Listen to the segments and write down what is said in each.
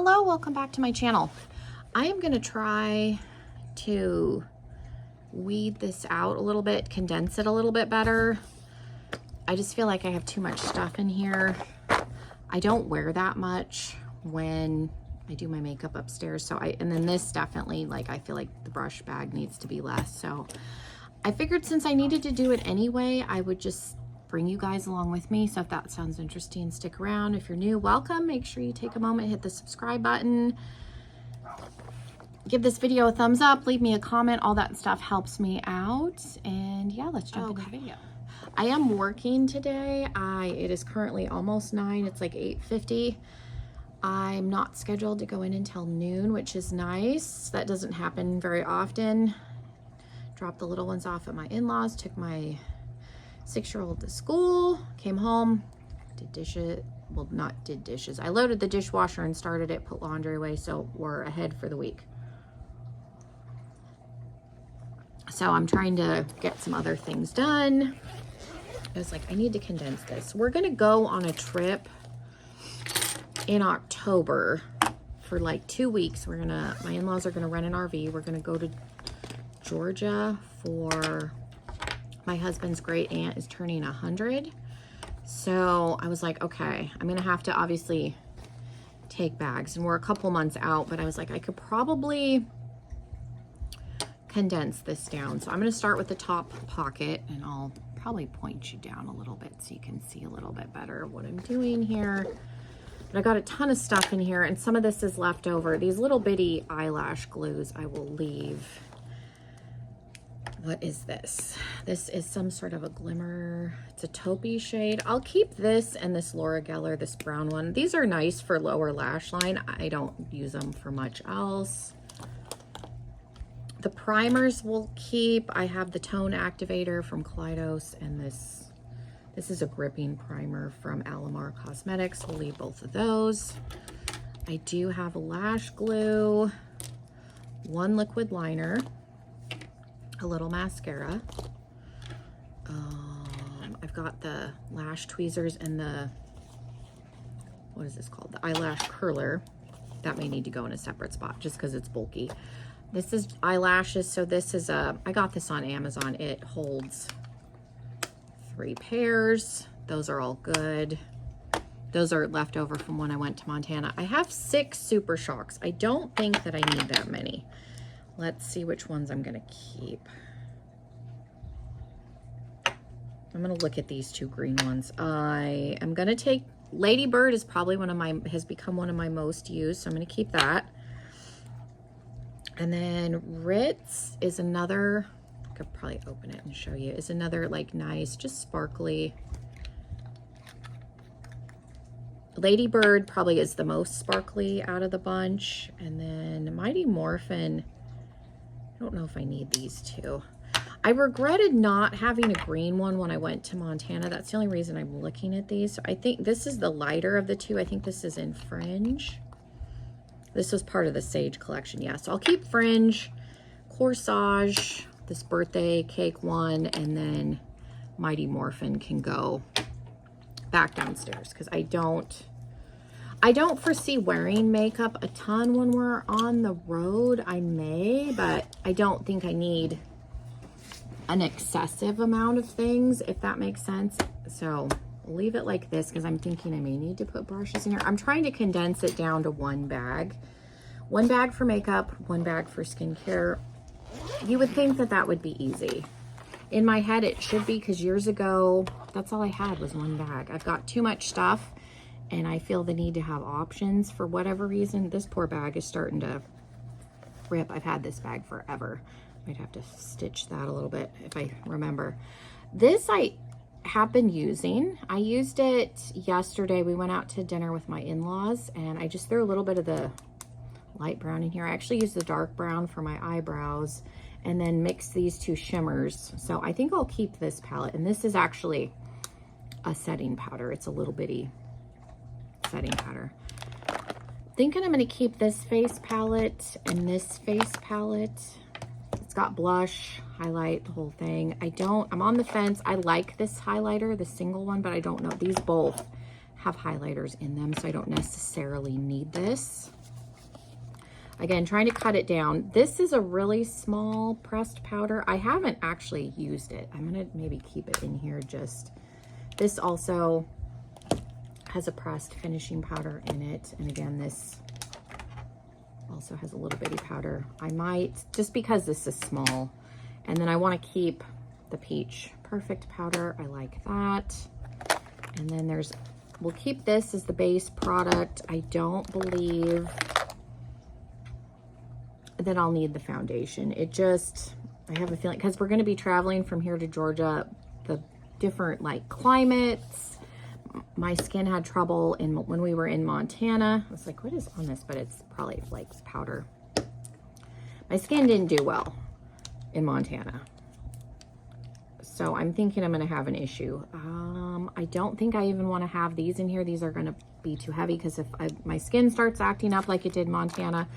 Hello, welcome back to my channel. I am going to try to weed this out a little bit, condense it a little bit better. I just feel like I have too much stuff in here. I don't wear that much when I do my makeup upstairs. And then this definitely, like, I feel like the brush bag needs to be less. So I figured since I needed to do it anyway, I would just bring you guys along with me. So if that sounds interesting, stick around. If you're new, welcome. Make sure you take a moment, hit the subscribe button, give this video a thumbs up, leave me a comment. All that stuff helps me out. And yeah, let's jump into the video. I am working today. It is currently almost 9. It's like 8:50. I'm not scheduled to go in until noon, which is nice. That doesn't happen very often. Dropped the little ones off at my in-laws, took my 6-year-old to school, came home, did dishes. Well, not did dishes. I loaded the dishwasher and started it, put laundry away, so we're ahead for the week. So I'm trying to get some other things done. I was like, I need to condense this. We're gonna go on a trip in October for like 2 weeks. My in-laws are gonna rent an RV. We're gonna go to Georgia for my husband's great aunt is turning 100. So I was like, okay, I'm gonna have to obviously take bags, and we're a couple months out, but I was like, I could probably condense this down. So I'm gonna start with the top pocket, and I'll probably point you down a little bit so you can see a little bit better what I'm doing here. But I got a ton of stuff in here, and some of this is left over. These little bitty eyelash glues I will leave. What is this? This is some sort of a glimmer. It's a taupey shade. I'll keep this and this Laura Geller, this brown one. These are nice for lower lash line. I don't use them for much else. The primers we'll keep. I have the Tone Activator from Kaleidos, and this is a gripping primer from Alamar Cosmetics. We'll leave both of those. I do have a lash glue, one liquid liner, a little mascara. I've got the lash tweezers and the, what is this called? The eyelash curler. That may need to go in a separate spot just because it's bulky. This is eyelashes. So this is I got this on Amazon. It holds 3 pairs. Those are all good. Those are left over from when I went to Montana. I have 6 Super Shocks. I don't think that I need that many. Let's see which ones I'm gonna keep. I'm gonna look at these 2 green ones. I am gonna take Lady Bird is probably has become one of my most used, so I'm gonna keep that. And then Ritz is another, I could probably open it and show you, is another like nice, just sparkly. Lady Bird probably is the most sparkly out of the bunch. And then Mighty Morphin, I don't know if I need these 2. I regretted not having a green one when I went to Montana. That's the only reason I'm looking at these. So I think this is the lighter of the 2. I think this is in Fringe. This was part of the Sage collection. Yeah, so I'll keep Fringe, Corsage, this birthday cake one, and then Mighty Morphin can go back downstairs because I don't foresee wearing makeup a ton when we're on the road. I may, but I don't think I need an excessive amount of things, if that makes sense. So I'll leave it like this because I'm thinking I may need to put brushes in here. I'm trying to condense it down to 1 bag. 1 bag for makeup, 1 bag for skincare. You would think that that would be easy. In my head, it should be, because years ago, that's all I had was 1 bag. I've got too much stuff, and I feel the need to have options for whatever reason. This poor bag is starting to rip. I've had this bag forever. Might have to stitch that a little bit if I remember. This I have been using. I used it yesterday. We went out to dinner with my in-laws, and I just threw a little bit of the light brown in here. I actually used the dark brown for my eyebrows, and then mixed these 2 shimmers. So I think I'll keep this palette. And this is actually a setting powder. It's a little bitty setting powder. Thinking I'm gonna keep this face palette and this face palette. It's got blush, highlight, the whole thing. I'm on the fence. I like this highlighter, the single one, but I don't know. These both have highlighters in them, so I don't necessarily need this. Again, trying to cut it down. This is a really small pressed powder. I haven't actually used it. I'm gonna maybe keep it in here just. This also has a pressed finishing powder in it. And again, this also has a little bitty powder. I might, just because this is small, and then I want to keep the Peach Perfect powder. I like that. And then we'll keep this as the base product. I don't believe that I'll need the foundation. I have a feeling, because we're going to be traveling from here to Georgia, the different like climates. My skin had trouble when we were in Montana. I was like, what is on this? But it's probably flakes powder. My skin didn't do well in Montana. So I'm thinking I'm going to have an issue. I don't think I even want to have these in here. These are going to be too heavy, because if my skin starts acting up like it did in Montana,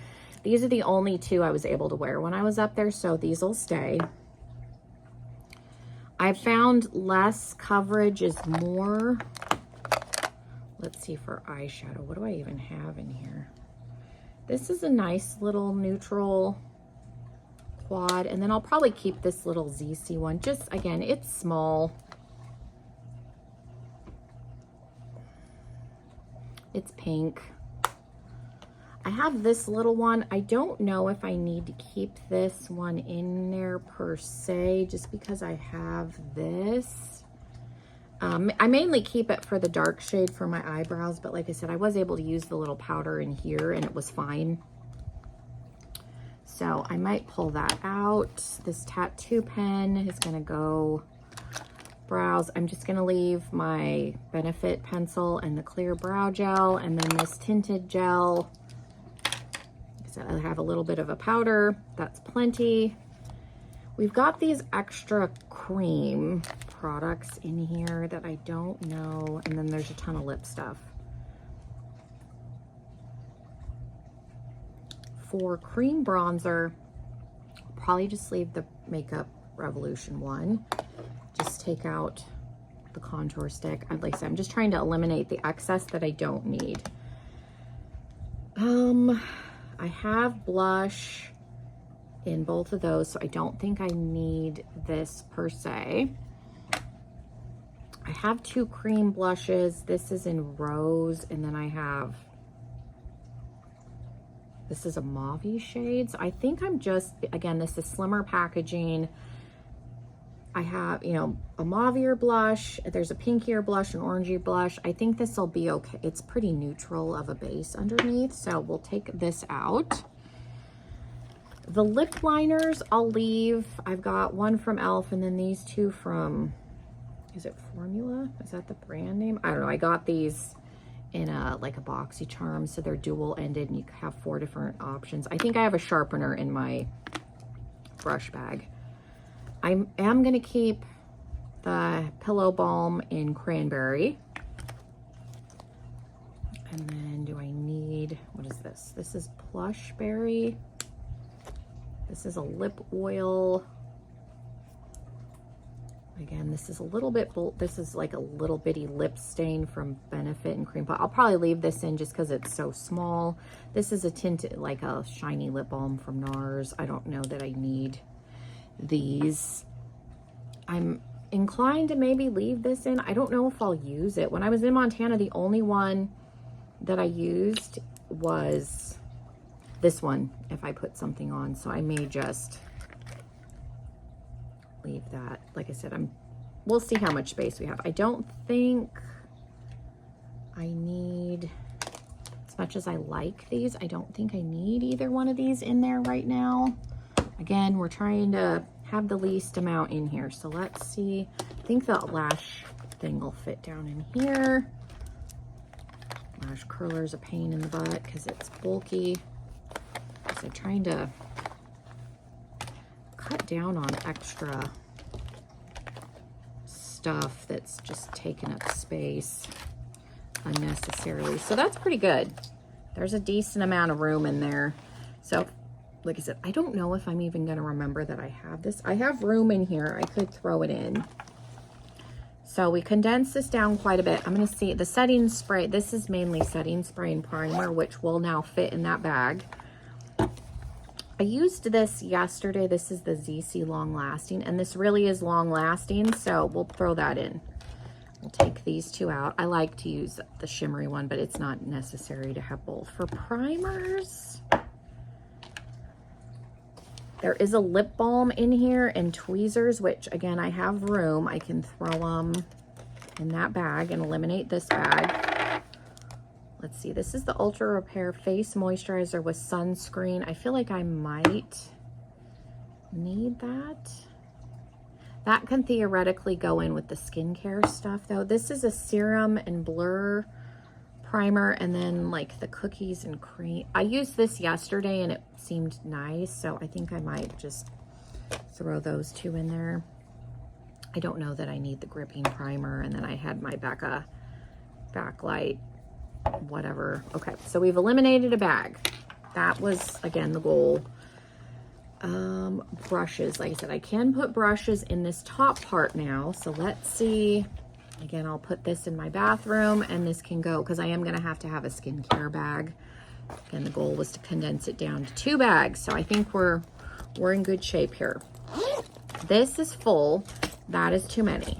these are the only two I was able to wear when I was up there. So these will stay. I found less coverage is more. Let's see for eyeshadow. What do I even have in here? This is a nice little neutral quad. And then I'll probably keep this little ZC one. Just, again, it's small. It's pink. I have this little one. I don't know if I need to keep this one in there per se, just because I have this. I mainly keep it for the dark shade for my eyebrows, but like I said, I was able to use the little powder in here and it was fine. So I might pull that out. This tattoo pen is gonna go brows. I'm just gonna leave my Benefit pencil and the clear brow gel, and then this tinted gel. I have a little bit of a powder. That's plenty. We've got these extra cream products in here that I don't know. And then there's a ton of lip stuff. For cream bronzer, I'll probably just leave the Makeup Revolution one. Just take out the contour stick. Like I said, I'm just trying to eliminate the excess that I don't need. I have blush in both of those, so I don't think I need this per se. I have two cream blushes. This is in Rose, and then I have, this is a mauve shade. So I think I'm just, again, this is slimmer packaging. I have, you know, a mauvier blush. There's a pinkier blush, an orangey blush. I think this will be okay. It's pretty neutral of a base underneath, so we'll take this out. The lip liners I'll leave. I've got one from e.l.f. and then these two from, is it Formula? Is that the brand name? I don't know. I got these in like a boxy charm, so they're dual ended and you have 4 different options. I think I have a sharpener in my brush bag. I am going to keep the Pillow Balm in Cranberry. And then do I need, what is this? This is Plush Berry. This is a lip oil. Again, this is a little bit, this is like a little bitty lip stain from Benefit and Cream Pot. I'll probably leave this in just because it's so small. This is a tinted, like a shiny lip balm from NARS. I don't know that I need these. I'm inclined to maybe leave this in. I don't know if I'll use it. When I was in Montana, the only one that I used was this one if I put something on, so I may just leave that. Like I said, we'll see how much space we have. I don't think I need, as much as I like these, I don't think I need either one of these in there right now. Again, we're trying to have the least amount in here. So let's see. I think the lash thing will fit down in here. Lash curler is a pain in the butt because it's bulky. So trying to cut down on extra stuff that's just taking up space unnecessarily. So that's pretty good. There's a decent amount of room in there. So like I said, I don't know if I'm even going to remember that I have this. I have room in here. I could throw it in. So we condensed this down quite a bit. I'm going to see the setting spray. This is mainly setting spray and primer, which will now fit in that bag. I used this yesterday. This is the ZC Long Lasting, and this really is long lasting, so we'll throw that in. We'll take these two out. I like to use the shimmery one, but it's not necessary to have both. For primers, there is a lip balm in here and tweezers, which again, I have room. I can throw them in that bag and eliminate this bag. Let's see, this is the Ultra Repair Face Moisturizer with sunscreen. I feel like I might need that. That can theoretically go in with the skincare stuff though. This is a serum and blur primer, and then like the cookies and cream. I used this yesterday and it seemed nice, so I think I might just throw those two in there. I don't know that I need the gripping primer, and then I had my Becca backlight, whatever. Okay, so we've eliminated a bag. That was, again, the goal. Brushes, like I said, I can put brushes in this top part now, so let's see. Again, I'll put this in my bathroom, and this can go, because I am going to have a skincare bag. Again, the goal was to condense it down to 2 bags, so I think we're in good shape here. This is full. That is too many.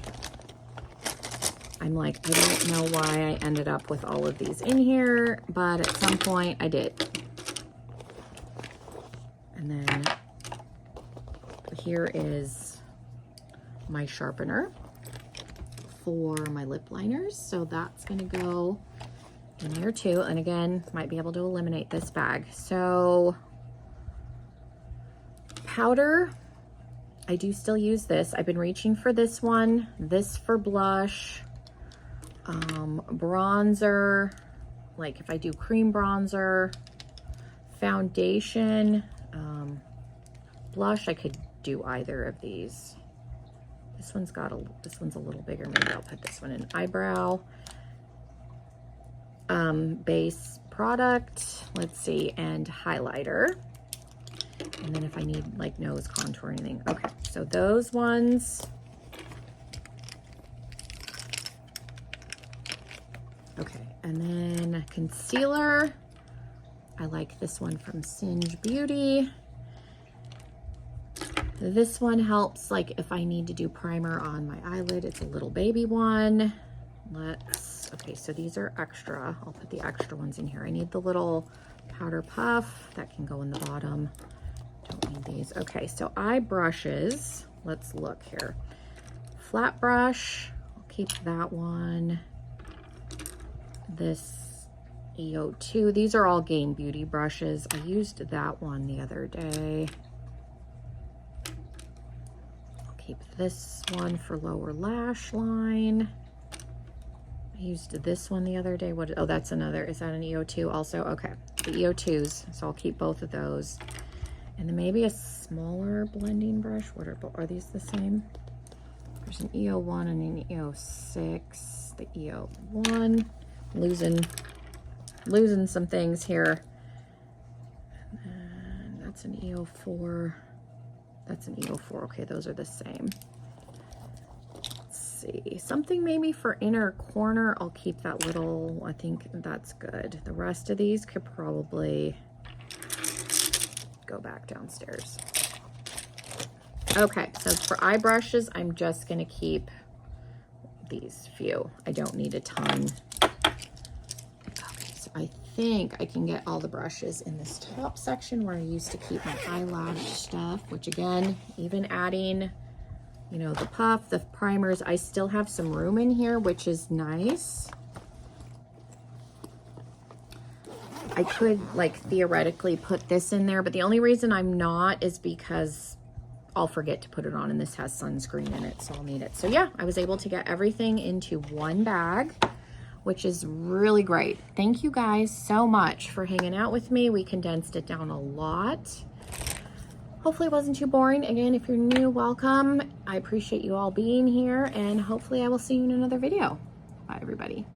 I'm like, I don't know why I ended up with all of these in here, but at some point I did. And then here is my sharpener for my lip liners. So that's gonna go in there too. And again, might be able to eliminate this bag. So powder, I do still use this. I've been reaching for this one, this for blush, bronzer, like if I do cream bronzer, foundation, blush, I could do either of these. This one's a little bigger. Maybe I'll put this one in. Eyebrow, base product, let's see, and highlighter. And then if I need like nose contour or anything. Okay, so those ones. Okay, and then concealer. I like this one from Singe Beauty. This one helps like if I need to do primer on my eyelid. It's a little baby one. Okay, so these are extra. I'll put the extra ones in here. I need the little powder puff. That can go in the bottom. Don't need these. Okay, so eye brushes. Let's look here. Flat brush. I'll keep that one. This EO2. These are all Gain Beauty brushes. I used that one the other day. Keep this one for lower lash line. I used this one the other day. Oh, that's another, is that an EO2 also? Okay, the EO2s, so I'll keep both of those. And then maybe a smaller blending brush. Are these the same? There's an EO1 and an EO6. The EO1, losing some things here. And that's an EO4. That's an EO4. Okay, those are the same. Let's see. Something maybe for inner corner. I'll keep that little. I think that's good. The rest of these could probably go back downstairs. Okay, so for eye brushes, I'm just going to keep these few. I don't need a ton. Okay, so I think I can get all the brushes in this top section where I used to keep my eyelash stuff, which again, even adding, you know, the puff, the primers, I still have some room in here, which is nice. I could like theoretically put this in there, but the only reason I'm not is because I'll forget to put it on, and this has sunscreen in it, so I'll need it. So yeah, I was able to get everything into one bag, which is really great. Thank you guys so much for hanging out with me. We condensed it down a lot. Hopefully it wasn't too boring. Again, if you're new, welcome. I appreciate you all being here, and hopefully I will see you in another video. Bye, everybody.